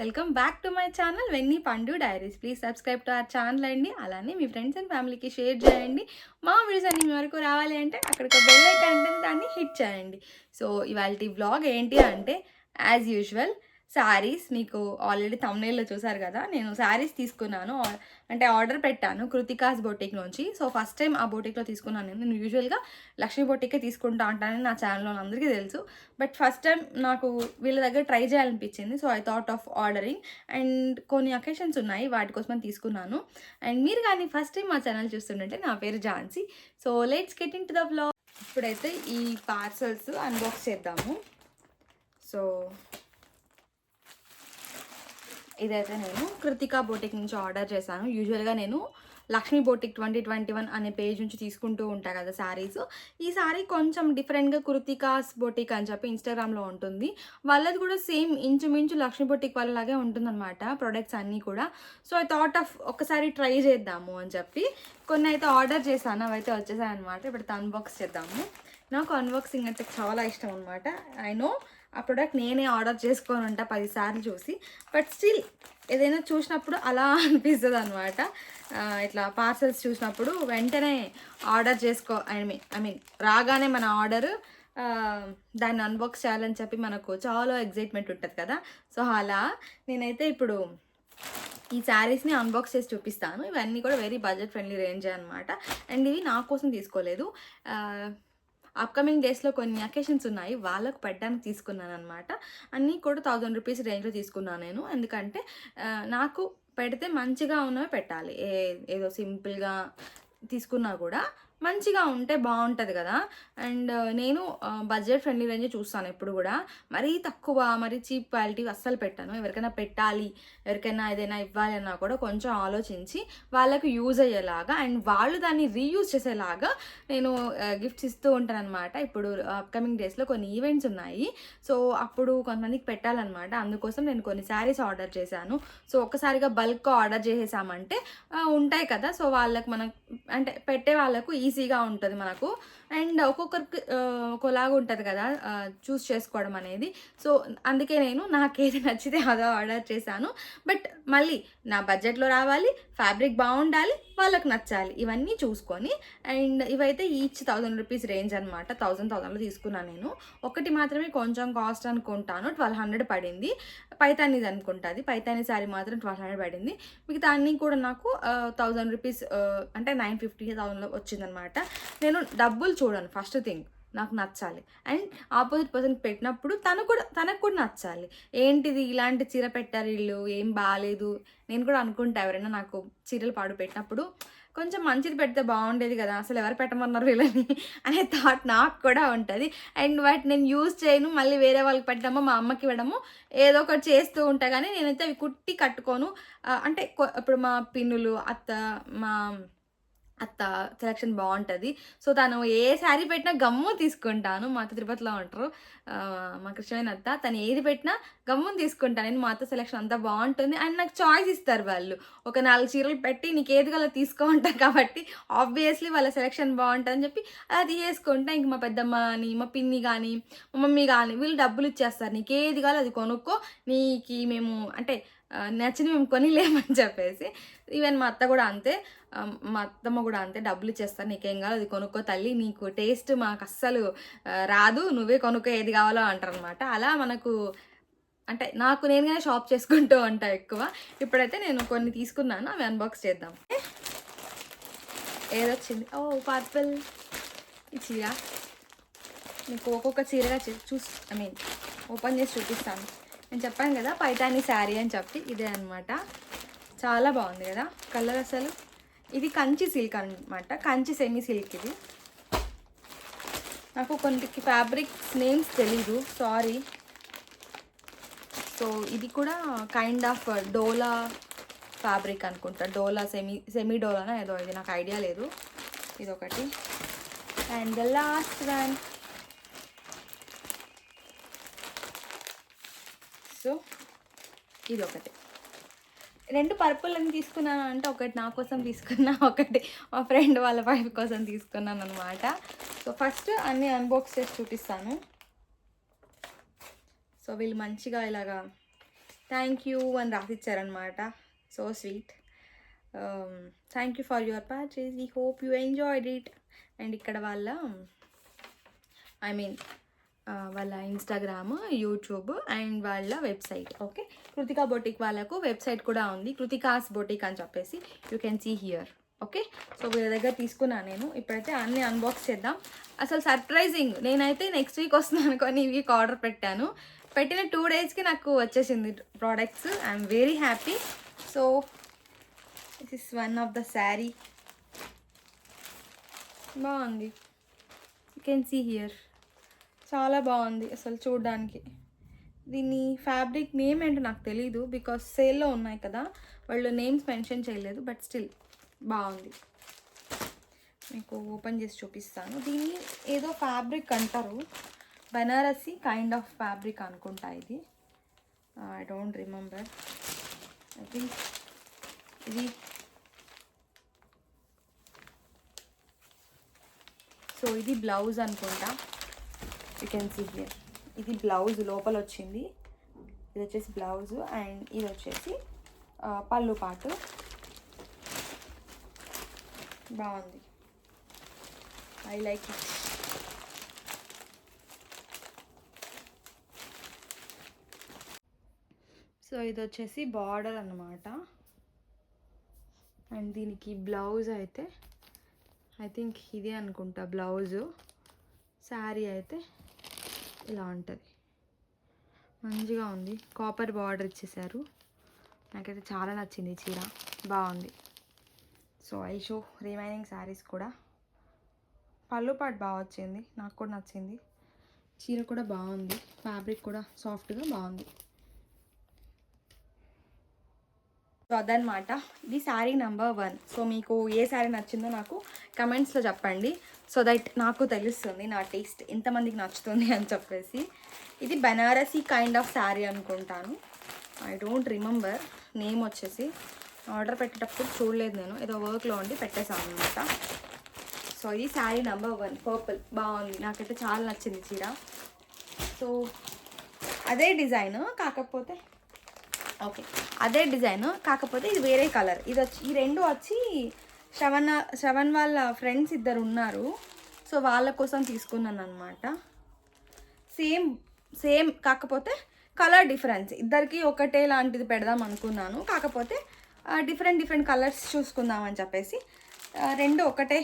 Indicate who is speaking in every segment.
Speaker 1: Welcome back to my channel Venni Pandu diaries. Please subscribe to our channel అండి. అలానే మీ friends and ఫ్యామిలీకి share చేయండి. మా వీడియోస్ అన్ని మీ వరకు రావాలి అంటే అక్కడికి బెల్ ఐకాన్ ఉంటుంది, దాన్ని హిట్ చేయండి. సో ఇవాళ వ్లాగ్ ఏంటి అంటే, యాజ్ యూజువల్ శారీస్. మీకు ఆల్రెడీ థంబ్నెయిల్లో చూసారు కదా, నేను శారీస్ తీసుకున్నాను, అంటే ఆర్డర్ పెట్టాను కృతికాస్ బొటిక్ నుంచి. సో ఫస్ట్ టైం ఆ బొటిక్లో తీసుకున్నాను. నేను యూజువల్గా లక్ష్మీ బొటిక్కే తీసుకుంటా ఉంటానని నా ఛానల్లో అందరికీ తెలుసు. బట్ ఫస్ట్ టైం నాకు వీళ్ళ దగ్గర ట్రై చేయాలనిపించింది. So I thought of ordering. And కొన్ని అకేషన్స్ ఉన్నాయి, వాటి కోసం తీసుకున్నాను. అండ్ మీరు కానీ ఫస్ట్ టైం మా ఛానల్ చూస్తుంటే, నా పేరు Jhansi. So let's get in to the vlog. ఇప్పుడైతే ఈ పార్సల్స్ అన్బాక్స్ చేద్దాము. సో ఇదైతే నేను కృతికా బొటిక్ నుంచి ఆర్డర్ చేశాను. యూజువల్గా నేను లక్ష్మీ బొటిక్ 2021 అనే పేజ్ నుంచి తీసుకుంటూ ఉంటాను కదా శారీస్. ఈ శారీ కొంచెం డిఫరెంట్గా కృతికాస్ బొటిక్ అని చెప్పి ఇన్స్టాగ్రామ్లో ఉంటుంది. వాళ్ళది కూడా సేమ్ ఇంచుమించు లక్ష్మీ బొటిక్ వాళ్ళలాగే ఉంటుందన్నమాట ప్రొడక్ట్స్ అన్నీ కూడా. సో ఐ థాట్ ఆఫ్ ఒకసారి ట్రై చేద్దాము అని చెప్పి కొన్ని అయితే ఆర్డర్ చేశాను. అవైతే వచ్చేసాయి అనమాట. ఇప్పుడు అన్బాక్స్ చేద్దాము. నాకు అన్బాక్సింగ్ అంటే చాలా ఇష్టం అనమాట. ఐ నో ఆ ప్రోడక్ట్ నేనే ఆర్డర్ చేసుకొని ఉంటా 10 సార్లు చూసి, బట్ స్టిల్ ఏదైనా చూసినప్పుడు అలా అనిపిస్తుంది అనమాట. ఇట్లా పార్సల్స్ చూసినప్పుడు వెంటనే ఆర్డర్ చేసుకో ఐ మీన్ రాగానే మన ఆర్డర్ దాన్ని అన్బాక్స్ చేయాలని చెప్పి మనకు చాలా ఎగ్జైట్మెంట్ ఉంటుంది కదా. సో అలా నేనైతే ఇప్పుడు ఈ శారీస్ని అన్బాక్స్ చేసి చూపిస్తాను. ఇవన్నీ కూడా వెరీ బడ్జెట్ ఫ్రెండ్లీ రేంజ్ అనమాట. అండ్ ఇవి నా కోసం తీసుకోలేదు, అప్కమింగ్ డేస్లో కొన్ని అకేషన్స్ ఉన్నాయి, వాళ్ళకు పెట్టడానికి తీసుకున్నాను అనమాట. అన్నీ కూడా 1000 రూపీస్ రేంజ్లో తీసుకున్నాను నేను. ఎందుకంటే నాకు పెడితే మంచిగా ఉన్నవి పెట్టాలి. ఏదో సింపుల్గా తీసుకున్నా కూడా మంచిగా ఉంటే బాగుంటుంది కదా. అండ్ నేను బడ్జెట్ ఫ్రెండ్లీ రేంజ్ చూస్తాను ఎప్పుడు కూడా. మరీ తక్కువ, మరీ చీప్ క్వాలిటీ అస్సలు పెట్టాను. ఎవరికైనా పెట్టాలి, ఎవరికైనా ఏదైనా ఇవ్వాలి అన్నా కూడా కొంచెం ఆలోచించి వాళ్ళకు యూజ్ అయ్యేలాగా అండ్ వాళ్ళు దాన్ని రీయూజ్ చేసేలాగా నేను గిఫ్ట్స్ ఇస్తూ ఉంటాను అనమాట. ఇప్పుడు అప్కమింగ్ డేస్లో కొన్ని ఈవెంట్స్ ఉన్నాయి. సో అప్పుడు కొంతమందికి పెట్టాలన్నమాట. అందుకోసం నేను కొన్ని శారీస్ ఆర్డర్ చేశాను. సో ఒక్కసారిగా బల్క్ ఆర్డర్ చేసేసామంటే ఉంటాయి కదా. సో వాళ్ళకు మనం అంటే పెట్టే వాళ్ళకు ఈజీగా ఉంటుంది మనకు. అండ్ ఒక్కొక్కరికి ఒకలాగా ఉంటుంది కదా చూస్ చేసుకోవడం అనేది. సో అందుకే నేను నాకేది నచ్చితే అదో ఆర్డర్ చేశాను. బట్ మళ్ళీ నా బడ్జెట్లో రావాలి, ఫ్యాబ్రిక్ బాగుండాలి, వాళ్ళకి నచ్చాలి, ఇవన్నీ చూసుకొని. అండ్ ఇవైతే ఈచ్ 1000 రూపీస్ రేంజ్ అనమాట. 1000లో తీసుకున్నాను నేను. ఒకటి మాత్రమే కొంచెం కాస్ట్ అనుకుంటాను, 1200 పడింది. పైతానీది అనుకుంటుంది, పైతానీ శారీ మాత్రం 1200 పడింది. మిగతా అన్నీ కూడా నాకు 1000 రూపీస్ అంటే 950,000లో వచ్చిందనమాట. నేను డబ్బులు చూడను, ఫస్ట్ థింగ్ నాకు నచ్చాలి. అండ్ ఆపోజిట్ పర్సన్కి పెట్టినప్పుడు తనకు కూడా నచ్చాలి. ఏంటిది ఇలాంటి చీర పెట్టారు వీళ్ళు, ఏం బాగాలేదు. నేను కూడా అనుకుంటా, ఎవరైనా నాకు చీరలు పాడు పెట్టినప్పుడు కొంచెం మంచిది పెడితే బాగుండేది కదా, అసలు ఎవరు పెట్టమన్నారు వీళ్ళని అనే థాట్ నాకు కూడా ఉంటుంది. అండ్ వాటి నేను యూజ్ చేయను, మళ్ళీ వేరే వాళ్ళకి పెట్టడమో మా అమ్మకి ఇవ్వడము ఏదో ఒకటి చేస్తూ ఉంటా. కానీ నేనైతే అవి కుట్టి కట్టుకోను. అంటే ఇప్పుడు మా పిన్నులు మా అత్త సెలెక్షన్ బాగుంటుంది. సో తను ఏ శారీ పెట్టినా గమ్ము తీసుకుంటాను. మా అత్త తిరుపతిలో ఉంటారు, మా కృష్ణమైన అత్త. తను ఏది పెట్టినా గమ్మును తీసుకుంటాను నేను. మా అత్త సెలెక్షన్ అంతా బాగుంటుంది. అండ్ నాకు చాయిస్ ఇస్తారు వాళ్ళు. ఒక 4 చీరలు పెట్టి నీకు ఏది కల తీసుకో ఉంటారు కాబట్టి ఆబ్వియస్లీ వాళ్ళ సెలెక్షన్ బాగుంటుందని చెప్పి అలా తీసేసుకుంటా. ఇంక మా పెద్దమ్మ అని, మా పిన్ని కానీ, మా మమ్మీ కానీ వీళ్ళు డబ్బులు ఇచ్చేస్తారు. నీకు ఏది కావాలో అది కొనుక్కో, నీకు మేము అంటే నచ్చిన మేము కొనిలేమని చెప్పేసి. ఈవెన్ మా అత్త కూడా అంతే, మా అత్తమ్మ కూడా అంతే, డబ్బులు ఇచ్చేస్తారు, నీకేం కావాలో అది కొనుక్కో తల్లి, నీకు టేస్ట్ మాకు అస్సలు రాదు, నువ్వే కొనుక్కో ఏది కావాలో అంటారు అనమాట. అలా మనకు అంటే నాకు నేనుగానే షాప్ చేసుకుంటూ ఉంటా ఎక్కువ. ఇప్పుడైతే నేను కొన్ని తీసుకున్నాను, అవి అన్బాక్స్ చేద్దాం. ఏదొచ్చింది? ఓ పర్పుల్. ఈ చీర మీకు ఒక్కొక్క చీరగా ఓపెన్ చేసి చూపిస్తాను. నేను చెప్పాను కదా పైతానీ శారీ అని చెప్పి, ఇదే అనమాట. చాలా బాగుంది కదా కలర్ అసలు. ఇది కంచి సిల్క్ అనమాట, కంచి సెమీ సిల్క్. ఇది నాకు కొన్ని ఫ్యాబ్రిక్ నేమ్స్ తెలీదు, సారీ. సో సో ఇది కూడా కైండ్ ఆఫ్ డోలా ఫ్యాబ్రిక్ అనుకుంటా, డోలా సెమీ డోలానా ఏదో, ఇది నాకు ఐడియా లేదు. ఇదొకటి. And the last one, so ఇదొకటి. 2 పర్పుల్ అని తీసుకున్నాను అంటే, ఒకటి నా కోసం తీసుకున్నా, ఒకటి మా ఫ్రెండ్ వాళ్ళ వైఫ్ కోసం తీసుకున్నాను అనమాట. సో ఫస్ట్ అన్నీ అన్బాక్స్ చేసి చూపిస్తాను. సో వీళ్ళు మంచిగా ఇలాగా థ్యాంక్ యూ అని రాసిచ్చారనమాట. So sweet. Thank you for your purchase, we hope you enjoyed it. And ఇక్కడ వాళ్ళ వాళ్ళ ఇన్స్టాగ్రామ్, యూట్యూబ్ అండ్ వాళ్ళ వెబ్సైట్. ఓకే, కృతికా బొటిక్ వాళ్ళకు వెబ్సైట్ కూడా ఉంది, కృతికాస్ బొటిక్ అని చెప్పేసి. You can see here. Okay, so వీళ్ళ దగ్గర తీసుకున్నాను నేను. ఇప్పుడైతే అన్నీ అన్బాక్స్ చేద్దాం. అసలు సర్ప్రైజింగ్, నేనైతే నెక్స్ట్ వీక్ వస్తున్నాను అనుకొని ఈ వీక్ ఆర్డర్ పెట్టాను. పెట్టిన 2 డేస్కి నాకు వచ్చేసింది products. I'm very happy. So this is one of the sari. బాగుంది, యూ కెన్ సీ హియర్. చాలా బాగుంది అసలు చూడడానికి. దీన్ని ఫ్యాబ్రిక్ నేమ్ ఏంటో నాకు తెలీదు, బికాస్ సేల్లో ఉన్నాయి కదా, వాళ్ళు నేమ్స్ మెన్షన్ చేయలేదు. బట్ స్టిల్ బాగుంది. మీకు ఓపెన్ చేసి చూపిస్తాను. దీన్ని ఏదో ఫ్యాబ్రిక్ అంటారు, బనారసి కైండ్ ఆఫ్ ఫ్యాబ్రిక్ అనుకుంటా ఇది. I don't remember. I think ఇది. సో ఇది బ్లౌజ్ అనుకుంటా. You can see here. ఇది బ్లౌజ్ లోపల వచ్చింది. ఇది వచ్చేసి బ్లౌజ్ అండ్ ఇది వచ్చేసి పళ్ళు పాటు. బాగుంది, ఐ లైక్ ఇట్. సో ఇది వచ్చేసి బార్డర్ అన్నమాట. అండ్ దీనికి బ్లౌజ్ అయితే ఐ థింక్ ఇదే అనుకుంటా బ్లౌజు. శారీ అయితే ఇలా ఉంటుంది, మంచిగా ఉంది. కాపర్ బార్డర్ ఇచ్చేసారు. నాకైతే చాలా నచ్చింది ఈ చీర, బాగుంది. So I show remaining saris కూడా. పళ్ళు పాటు బాగా వచ్చింది, నాకు కూడా నచ్చింది. చీర కూడా బాగుంది, ఫ్యాబ్రిక్ కూడా సాఫ్ట్గా బాగుంది. సో అదనమాట, ఇది శారీ నెంబర్ 1. సో మీకు ఏ శారీ నచ్చిందో నాకు కమెంట్స్లో చెప్పండి, సో దట్ నాకు తెలుస్తుంది నా టేస్ట్ ఎంతమందికి నచ్చుతుంది అని చెప్పేసి. ఇది బనారసి కైండ్ ఆఫ్ శారీ అనుకుంటాను, ఐ డోంట్ రిమెంబర్ నేమ్ వచ్చేసి. ఆర్డర్ పెట్టేటప్పుడు చూడలేదు నేను, ఏదో వర్క్లో ఉండి పెట్టేసాను అనమాట. సో ఇది శారీ నెంబర్ 1, పర్పుల్. బాగుంది, నాకైతే చాలా నచ్చింది చీర. సో అదే డిజైన్ కాకపోతే, ఓకే అదే డిజైన్ కాకపోతే ఇది వేరే కలర్. ఇది వచ్చి ఈ రెండు వచ్చి శ్రవణ్ వాళ్ళ ఫ్రెండ్స్ ఇద్దరు ఉన్నారు, సో వాళ్ళ కోసం తీసుకున్నాను అనమాట. సేమ్ కాకపోతే కలర్ డిఫరెన్స్. ఇద్దరికి ఒకటే లాంటిది పెడదాం అనుకున్నాను, కాకపోతే డిఫరెంట్ కలర్స్ చూసుకుందాం అని చెప్పేసి. రెండు ఒకటే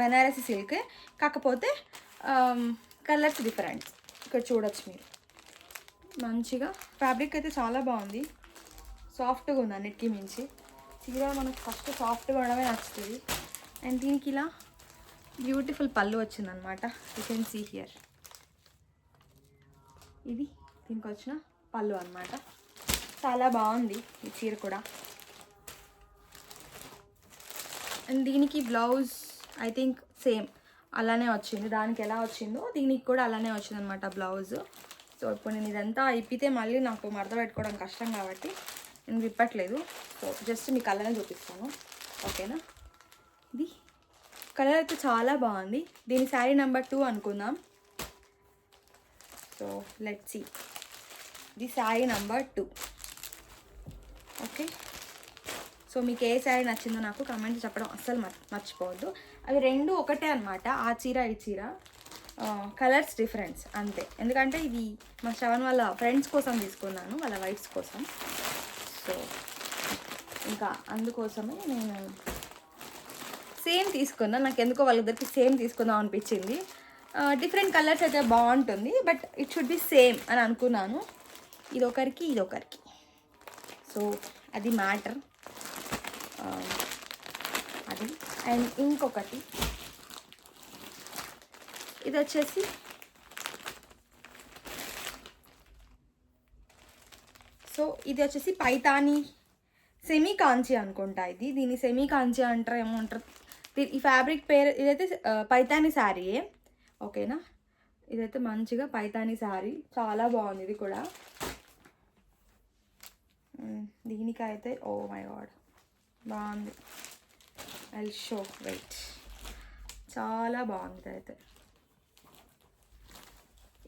Speaker 1: బనారసి సిల్క్, కాకపోతే కలర్స్ డిఫరెంట్. ఇక్కడ చూడొచ్చు మీరు, మంచిగా ఫ్యాబ్రిక్ అయితే చాలా బాగుంది, సాఫ్ట్గా ఉంది అన్నిటికీ మించి. చీర మనకు ఫస్ట్ సాఫ్ట్గా ఉండడమే నచ్చుతుంది. అండ్ దీనికి ఇలా బ్యూటిఫుల్ పళ్ళు వచ్చిందనమాట, యూ కెన్ సీ హియర్. ఇది దీనికి వచ్చిన పళ్ళు అనమాట, చాలా బాగుంది ఈ చీర కూడా. అండ్ దీనికి బ్లౌజ్ ఐ థింక్ సేమ్ అలానే వచ్చింది, దానికి ఎలా వచ్చిందో దీనికి కూడా అలానే వచ్చింది అనమాట బ్లౌజ్. సో ఇప్పుడు నేను ఇదంతా ఇప్పితే మళ్ళీ నాకు మడత పెట్టుకోవడం కష్టం కాబట్టి నేను విప్పట్లేదు. సో జస్ట్ మీ కలర్ని చూపిస్తాను, ఓకేనా. ఇది కలర్ అయితే చాలా బాగుంది. దీని శారీ నెంబర్ 2 అనుకుందాం. సో లెట్స్ సీ, ఇది శారీ నెంబర్ 2. ఓకే, సో మీకు ఏ శారీ నచ్చిందో నాకు కమెంట్ చెప్పడం అస్సలు మర్చిపోవద్దు. అవి రెండు ఒకటే అనమాట, ఆ చీర ఈ చీర, కలర్స్ డిఫరెన్స్ అంతే. ఎందుకంటే ఇది మా శ్రవణ్ వాళ్ళ ఫ్రెండ్స్ కోసం తీసుకున్నాను, వాళ్ళ వైఫ్స్ కోసం. సో ఇంకా అందుకోసమే నేను సేమ్ తీసుకున్నాను. నాకు ఎందుకో వాళ్ళిద్దరికి సేమ్ తీసుకుందాం అనిపించింది. డిఫరెంట్ కలర్స్ అయితే బాగుంటుంది, but it should be same అని అనుకున్నాను. ఇదొకరికి ఇదొకరికి, సో అది మ్యాటర్ అది. అండ్ ఇంకొకటి ఇది వచ్చేసి సో ఇది వచ్చేసి పైతాని సెమీ కాంచి అనుకుంటా. దీన్ని సెమీ కాంచి అంటారు ఏమో అంటారు. ఈ ఫ్యాబ్రిక్ పేరు ఇదైతే పైతాని శారీయే, ఓకేనా. ఇదైతే మంచిగా పైతాని శారీ, చాలా బాగుంది ఇది కూడా. దీనికైతే ఓ మై గాడ్ బాగుంది. ఐ షో వెయిట్, చాలా బాగుంది అయితే.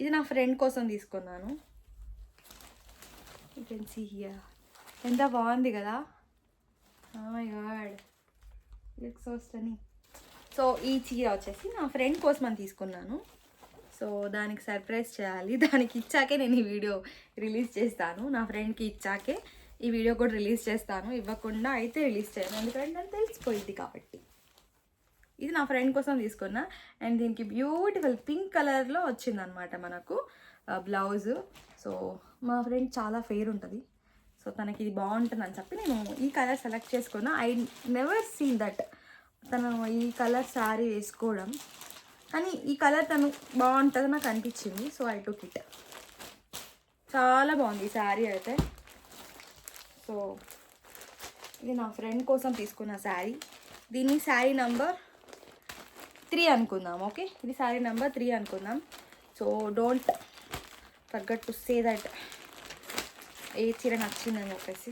Speaker 1: ఇది నా ఫ్రెండ్ కోసం తీసుకున్నాను. యూ కెన్ సీ హియర్, ఎంత బాగుంది కదా. Oh my god looks so stunning. So ఈ చీర వచ్చేసి నా ఫ్రెండ్ కోసం అని తీసుకున్నాను. సో దానికి సర్ప్రైజ్ చేయాలి, దానికి ఇచ్చాకే నేను ఈ వీడియో రిలీజ్ చేస్తాను. నా ఫ్రెండ్కి ఇచ్చాకే ఈ వీడియో కూడా రిలీజ్ చేస్తాను, ఇవ్వకుండా అయితే రిలీజ్ చేయను, ఎందుకంటే నాకు తెలిసిపోయింది కాబట్టి. ఇది నా ఫ్రెండ్ కోసం తీసుకున్నా. అండ్ దీనికి బ్యూటిఫుల్ పింక్ కలర్లో వచ్చిందనమాట మనకు బ్లౌజు. సో మా ఫ్రెండ్ చాలా ఫెయిర్ ఉంటుంది, సో తనకి ఇది బాగుంటుంది అని చెప్పి నేను ఈ కలర్ సెలెక్ట్ చేసుకున్నా. ఐ నెవర్ సీన్ దట్ తను ఈ కలర్ శారీ వేసుకోవడం, కానీ ఈ కలర్ తను బాగుంటుంది నాకు అనిపించింది. So I took it. చాలా బాగుంది ఈ శారీ అయితే. సో ఇది నా ఫ్రెండ్ కోసం తీసుకున్న శారీ. దీన్ని శారీ నంబర్ 3 అనుకుందాం, ఓకే. ఇది శారీ నెంబర్ 3 అనుకుందాం. So don't forget to say that ఏ చీర నచ్చిందని చెప్పేసి.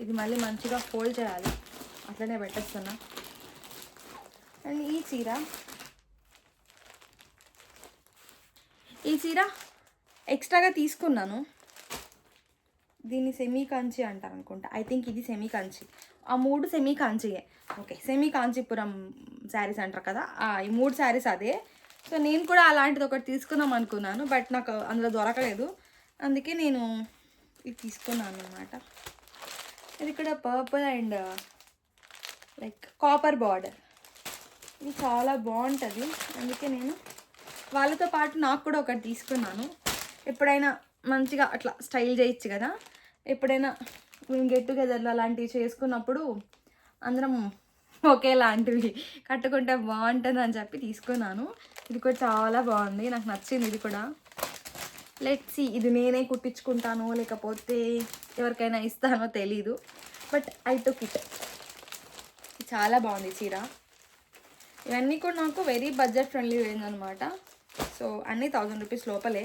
Speaker 1: ఇది మళ్ళీ మంచిగా ఫోల్డ్ చేయాలి, అట్లనే పెట్టేస్తున్నా. అండ్ ఈ చీర ఎక్స్ట్రాగా తీసుకున్నాను. దీన్ని సెమీ కాంచి అంటారు అనుకుంటా. ఐ థింక్ ఇది సెమీ కాంచి. ఆ 3 సెమీ కాంచియే, ఓకే. సెమీ కాంచీపురం శారీస్ అంటారు కదా, ఈ 3 శారీస్ అదే. సో నేను కూడా అలాంటిది ఒకటి తీసుకుందాం అనుకున్నాను, బట్ నాకు అందులో దొరకలేదు, అందుకే నేను ఇది తీసుకున్నాను అనమాట. ఇది ఇక్కడ purple and like copper border, ఇది చాలా బాగుంటుంది, అందుకే నేను వాళ్ళతో పాటు నాకు కూడా ఒకటి తీసుకున్నాను. ఎప్పుడైనా మంచిగా అట్లా స్టైల్ చేయొచ్చు కదా, ఎప్పుడైనా మేము గెట్ టుగెదర్లో అలాంటివి చేసుకున్నప్పుడు అందరం ఒకేలాంటివి కట్టుకుంటే బాగుంటుంది అని చెప్పి తీసుకున్నాను. ఇది కూడా చాలా బాగుంది, నాకు నచ్చింది ఇది కూడా. లెట్స్ సీ, ఇది నేనే కుట్టించుకుంటానో లేకపోతే ఎవరికైనా ఇస్తానో తెలీదు, బట్ ఐ టుక్ ఇట్. చాలా బాగుంది చీర. ఇవన్నీ కూడా నాకు వెరీ బడ్జెట్ ఫ్రెండ్లీ రేంజ్ అనమాట. సో అన్నీ 1000 రూపీస్ లోపలే.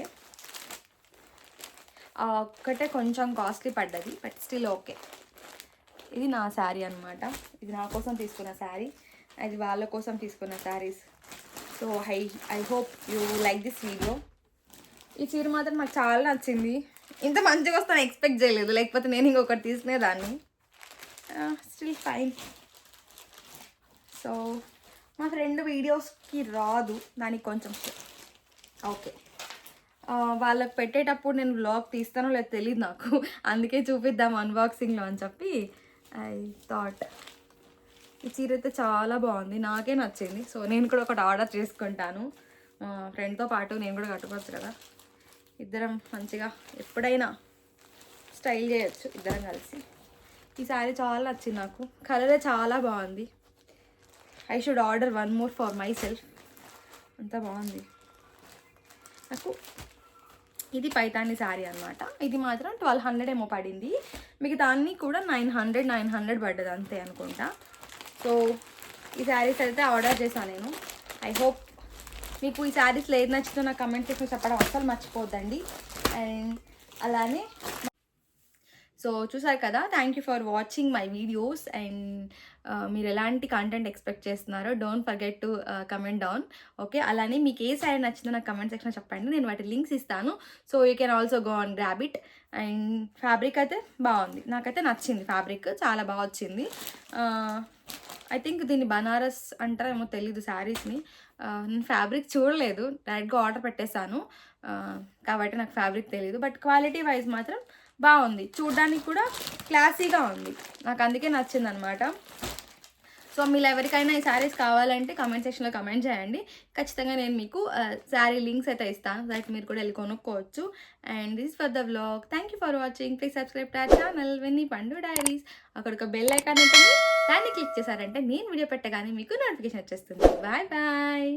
Speaker 1: ఒక్కటే కొంచెం కాస్ట్లీ పడ్డది, బట్ స్టిల్ ఓకే. ఇది నా శారీ అనమాట. ఇది నా కోసం తీసుకున్న శారీ, అది వాళ్ళ కోసం తీసుకున్న saris. So I hope you like this video. ఈ చీర మాత్రం నాకు చాలా నచ్చింది. ఇంత మంచిగా వస్తాను ఎక్స్పెక్ట్ చేయలేదు, లేకపోతే నేను ఇంకొకటి తీసుకునేదాన్ని. Still fine. సో మా ఫ్రెండ్ వీడియోస్కి రాదు, దానికి కొంచెం ఓకే. వాళ్ళకి పెట్టేటప్పుడు నేను వ్లాగ్ తీస్తానో లేదో తెలియదు నాకు, అందుకే చూపిద్దాం అన్బాక్సింగ్లో అని చెప్పి ఐ థాట్. ఈ చీర అయితే చాలా బాగుంది, నాకే నచ్చింది. సో నేను కూడా ఒకటి ఆర్డర్ చేసుకుంటాను, ఫ్రెండ్తో పాటు నేను కూడా కట్టుకోవచ్చు కదా. ఇద్దరం మంచిగా ఎప్పుడైనా స్టైల్ చేయొచ్చు ఇద్దరం కలిసి. ఈ శారీ చాలా నచ్చింది నాకు, కలరే చాలా బాగుంది. I should order 1 more for my self, అంత బాగుంది నాకు. ఇది పైతాని శారీ అనమాట. ఇది మాత్రం 1200 ఏమో పడింది, మిగతా అన్నీ కూడా 900 పడ్డది అంతే అనుకుంటా. సో ఈ శారీస్ అయితే ఆర్డర్ చేశాను నేను. ఐ హోప్ మీకు ఈ శారీస్లో ఏది నచ్చిందో నాకు కమెంట్ సెక్షన్లో చెప్పడం అస్సలు మర్చిపోద్దండి. అండ్ అలానే సో చూసారు కదా, thank you for watching my videos. And మీరు ఎలాంటి కంటెంట్ ఎక్స్పెక్ట్ చేస్తున్నారో don't forget to comment down, okay. అలానే మీకు ఏ శారీ నచ్చిందో నాకు కమెంట్ సెక్షన్లో చెప్పండి, నేను వాటి లింక్స్ ఇస్తాను. So you can also go on grab it. And fabric అయితే బాగుంది, నాకైతే నచ్చింది, ఫ్యాబ్రిక్ చాలా బాగా వచ్చింది. ఐ థింక్ దీన్ని బనారస్ అంటారేమో తెలీదు శారీస్ని. నేను ఫ్యాబ్రిక్ చూడలేదు, డైరెక్ట్గా ఆర్డర్ పెట్టేశాను కాబట్టి నాకు ఫ్యాబ్రిక్ తెలీదు. బట్ క్వాలిటీ వైజ్ మాత్రం బాగుంది, చూడ్డానికి కూడా క్లాసీగా ఉంది, నాకు అందుకే నచ్చింది అనమాట. సో మీరు ఎవరికైనా ఈ శారీస్ కావాలంటే కమెంట్ సెక్షన్లో కమెంట్ చేయండి, ఖచ్చితంగా నేను మీకు శారీ లింక్స్ అయితే ఇస్తాను, దట్ మీరు కూడా వెళ్ళి కొనుక్కోవచ్చు. And this for the vlog. Thank you for watching. Please subscribe to our channel Venni Pandu diaries. అక్కడ ఒక బెల్ ఐకాన్ ఉంటుంది, దాన్ని క్లిక్ చేశారంటే నేను వీడియో పెట్టగానే మీకు నోటిఫికేషన్ వచ్చేస్తుంది. Bye bye.